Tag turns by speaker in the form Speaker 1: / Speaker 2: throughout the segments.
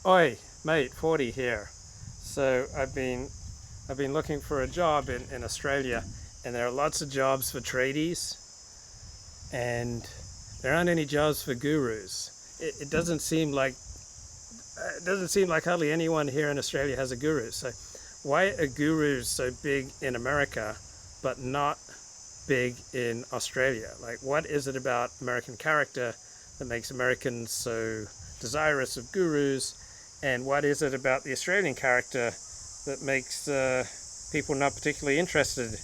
Speaker 1: Oi, mate, 40 here. So I've been looking for a job in Australia, and there are lots of jobs for tradies, and there aren't any jobs for gurus. It doesn't seem like hardly anyone here in Australia has a guru. So why are gurus so big in America, but not big in Australia? Like, what is it about American character that makes Americans so desirous of gurus? And what is it about the Australian character that makes people not particularly interested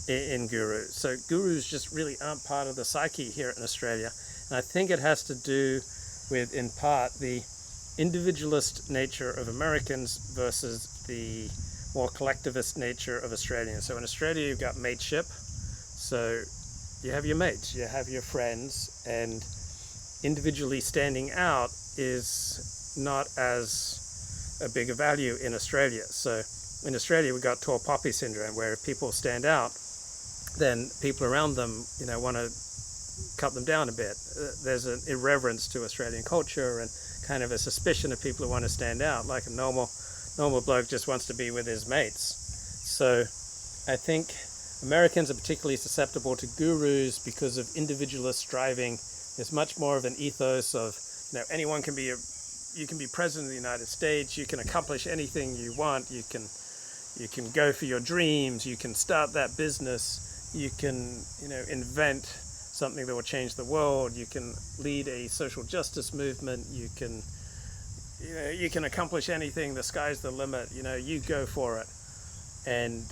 Speaker 1: in gurus? So gurus just really aren't part of the psyche here in Australia. And I think it has to do with, in part, the individualist nature of Americans versus the more collectivist nature of Australians. So in Australia, you've got mateship. So you have your mates, you have your friends, and individually standing out is not as a big a value in Australia. So in Australia, we've got tall poppy syndrome, where if people stand out, then people around them, want to cut them down a bit. There's an irreverence to Australian culture and kind of a suspicion of people who want to stand out, like a normal bloke just wants to be with his mates. So I think Americans are particularly susceptible to gurus because of individualist striving. There's much more of an ethos of, anyone can be you can be president of the United States, you can accomplish anything you want, you can go for your dreams, you can start that business, you can, invent something that will change the world, you can lead a social justice movement, you can accomplish anything, the sky's the limit, you go for it. And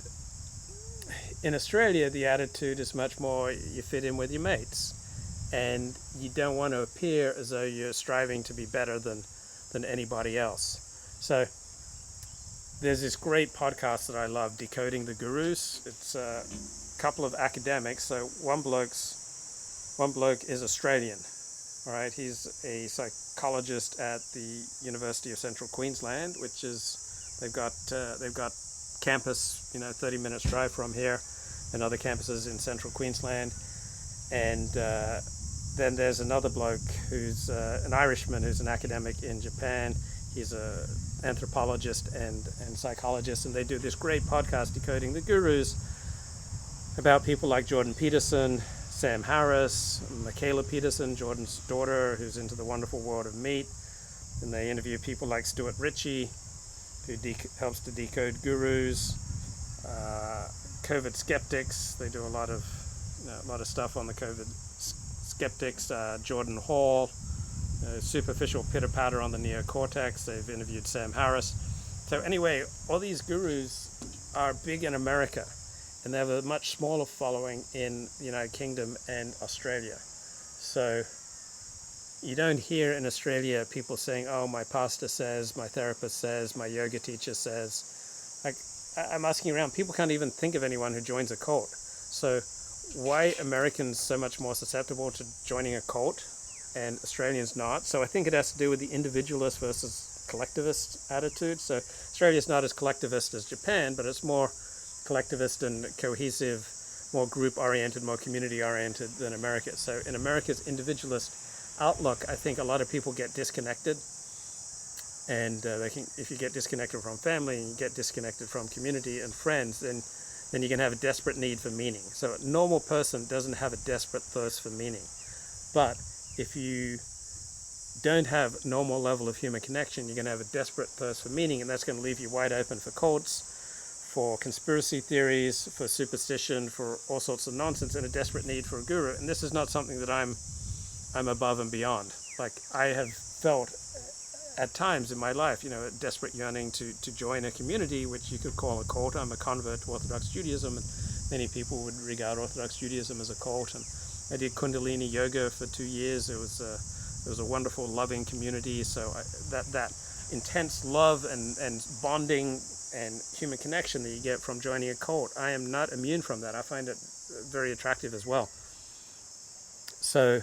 Speaker 1: in Australia, the attitude is much more, you fit in with your mates, and you don't want to appear as though you're striving to be better than anybody else. So there's this great podcast that I love, Decoding the Gurus. It's a couple of academics. So one bloke is Australian. All right, he's a psychologist at the University of Central Queensland, which is they've got campus 30 minutes drive from here, and other campuses in Central Queensland. And then there's another bloke who's an Irishman who's an academic in Japan. He's an anthropologist and psychologist, and they do this great podcast, Decoding the Gurus, about people like Jordan Peterson, Sam Harris, Michaela Peterson, Jordan's daughter, who's into the wonderful world of meat. And they interview people like Stuart Ritchie, who helps to decode gurus, COVID skeptics. They do a lot of stuff on the COVID skeptics. Jordan Hall, superficial pitter-patter on the neocortex. They've interviewed Sam Harris. So anyway, all these gurus are big in America, and they have a much smaller following in the United Kingdom and Australia. So you don't hear in Australia people saying, oh, my pastor says, my therapist says, my yoga teacher says. Like, I'm asking around, people can't even think of anyone who joins a cult. So why Americans so much more susceptible to joining a cult and Australians not? So I think it has to do with the individualist versus collectivist attitude. So Australia's not as collectivist as Japan, but it's more collectivist and cohesive, more group-oriented, more community-oriented than America. So in America's individualist outlook, I think a lot of people get disconnected, and if you get disconnected from family and you get disconnected from community and friends, then you can have a desperate need for meaning. So a normal person doesn't have a desperate thirst for meaning. But if you don't have normal level of human connection, you're going to have a desperate thirst for meaning, and that's going to leave you wide open for cults, for conspiracy theories, for superstition, for all sorts of nonsense, and a desperate need for a guru. And this is not something that I'm above and beyond. Like, I have felt at times in my life, a desperate yearning to join a community, which you could call a cult. I'm a convert to Orthodox Judaism, and many people would regard Orthodox Judaism as a cult. And I did Kundalini yoga for 2 years. It was a wonderful, loving community. So that intense love and bonding and human connection that you get from joining a cult, I am not immune from that. I find it very attractive as well. So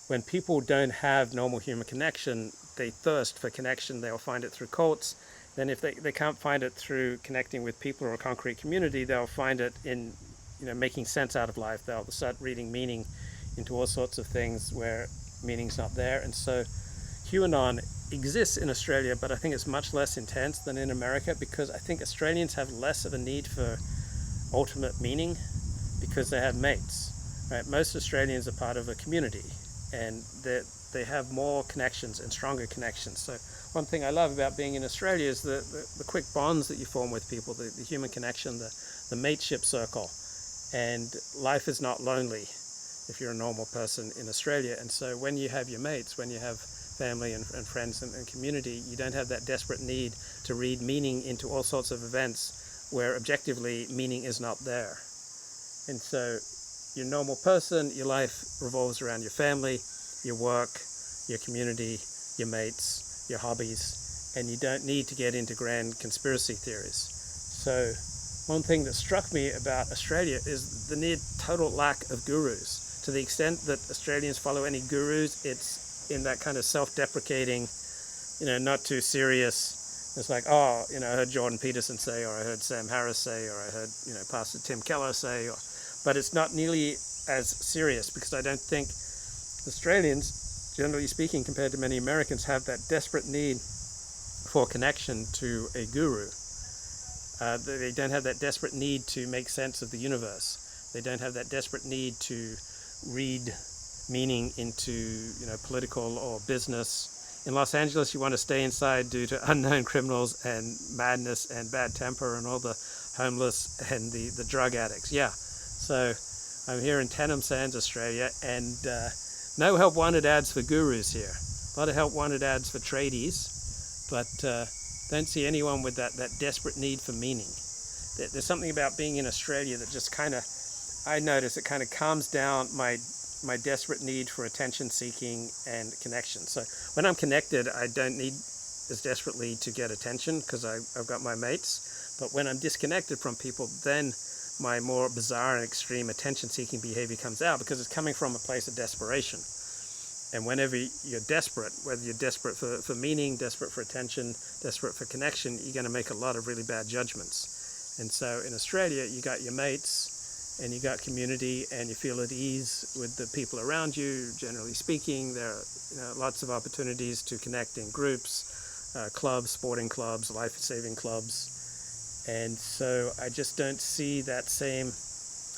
Speaker 1: when people don't have normal human connection, they thirst for connection. They'll find it through cults. Then if they can't find it through connecting with people or a concrete community, they'll find it in making sense out of life. They'll start reading meaning into all sorts of things where meaning's not there. And so QAnon exists in Australia, but I think it's much less intense than in America, because I think Australians have less of a need for ultimate meaning because they have mates. Right? Most Australians are part of a community, and they have more connections and stronger connections. So one thing I love about being in Australia is the quick bonds that you form with people, the human connection, the mateship circle. And life is not lonely if you're a normal person in Australia. And so when you have your mates, when you have family and friends and community, you don't have that desperate need to read meaning into all sorts of events where objectively meaning is not there. And so you're a normal person, your life revolves around your family, your work, your community, your mates, your hobbies, and you don't need to get into grand conspiracy theories. So one thing that struck me about Australia is the near total lack of gurus. To the extent that Australians follow any gurus, it's in that kind of self-deprecating, not too serious. It's like, oh, I heard Jordan Peterson say, or I heard Sam Harris say, or I heard, Pastor Tim Keller say, but it's not nearly as serious, because I don't think Australians, generally speaking, compared to many Americans, have that desperate need for connection to a guru. They don't have that desperate need to make sense of the universe. They don't have that desperate need to read meaning into political or business. In Los Angeles, you want to stay inside due to unknown criminals and madness and bad temper and all the homeless and the drug addicts. Yeah, so I'm here in Tenham Sands, Australia, and no help wanted ads for gurus here. A lot of help wanted ads for tradies, but don't see anyone with that desperate need for meaning. There's something about being in Australia that just kind of, I notice it kind of calms down my desperate need for attention seeking and connection. So when I'm connected, I don't need as desperately to get attention because I've got my mates. But when I'm disconnected from people, then my more bizarre and extreme attention seeking behavior comes out, because it's coming from a place of desperation. And whenever you're desperate, whether you're desperate for meaning, desperate for attention, desperate for connection, you're going to make a lot of really bad judgments. And so in Australia, you got your mates, and you got community, and you feel at ease with the people around you. Generally speaking, there are lots of opportunities to connect in groups, clubs, sporting clubs, life-saving clubs. And so I just don't see that same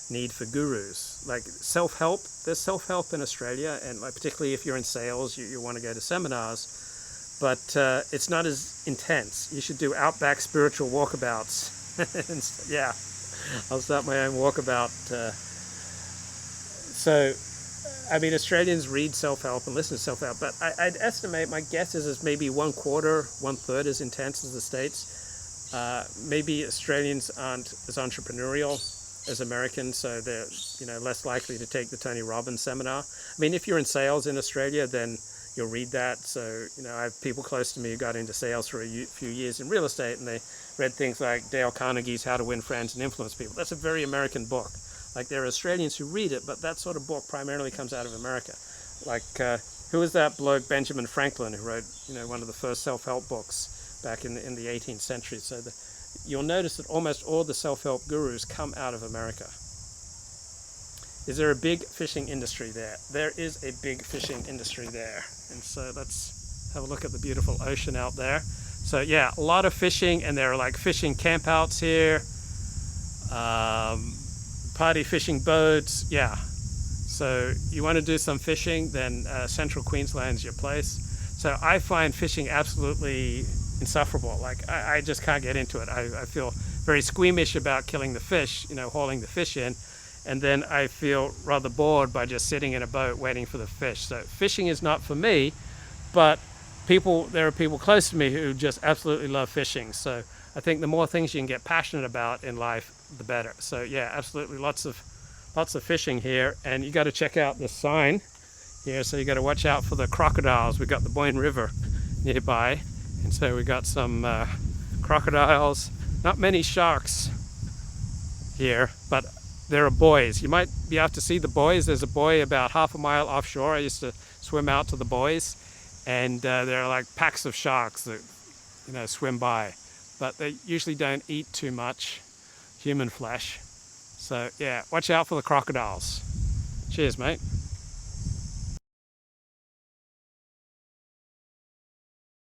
Speaker 1: need for gurus. Like self-help, there's self-help in Australia, and like particularly if you're in sales, you want to go to seminars, but it's not as intense. You should do outback spiritual walkabouts. Yeah, I'll start my own walkabout. So, I mean, Australians read self-help and listen to self-help, but I'd estimate, my guess is maybe 1/4, 1/3 as intense as the States. Maybe Australians aren't as entrepreneurial as Americans, so they're less likely to take the Tony Robbins seminar. I mean, if you're in sales in Australia, then you'll read that. So I have people close to me who got into sales for a few years in real estate, and they read things like Dale Carnegie's How to Win Friends and Influence People. That's a very American book. Like, there are Australians who read it, but that sort of book primarily comes out of America. Like, who was that bloke, Benjamin Franklin, who wrote one of the first self-help books back in the 18th century. So you'll notice that almost all the self-help gurus come out of America. Is there a big fishing industry there? There is a big fishing industry there. And so let's have a look at the beautiful ocean out there. So yeah, a lot of fishing, and there are like fishing campouts here, party fishing boats, yeah. So you want to do some fishing, then central Queensland's your place. So I find fishing absolutely insufferable. Like, I just can't get into it. I feel very squeamish about killing the fish, hauling the fish in, and then I feel rather bored by just sitting in a boat waiting for the fish. So fishing is not for me, but there are people close to me who just absolutely love fishing. So I think the more things you can get passionate about in life, the better. So yeah, absolutely lots of fishing here, and you got to check out the sign here. So you got to watch out for the crocodiles. We've got the Boyne River nearby, and so we got some crocodiles. Not many sharks here, but there are buoys. You might be able to see the buoys. There's a buoy about half a mile offshore. I used to swim out to the buoys, and there are like packs of sharks that swim by, but they usually don't eat too much human flesh. So yeah, watch out for the crocodiles. Cheers, mate.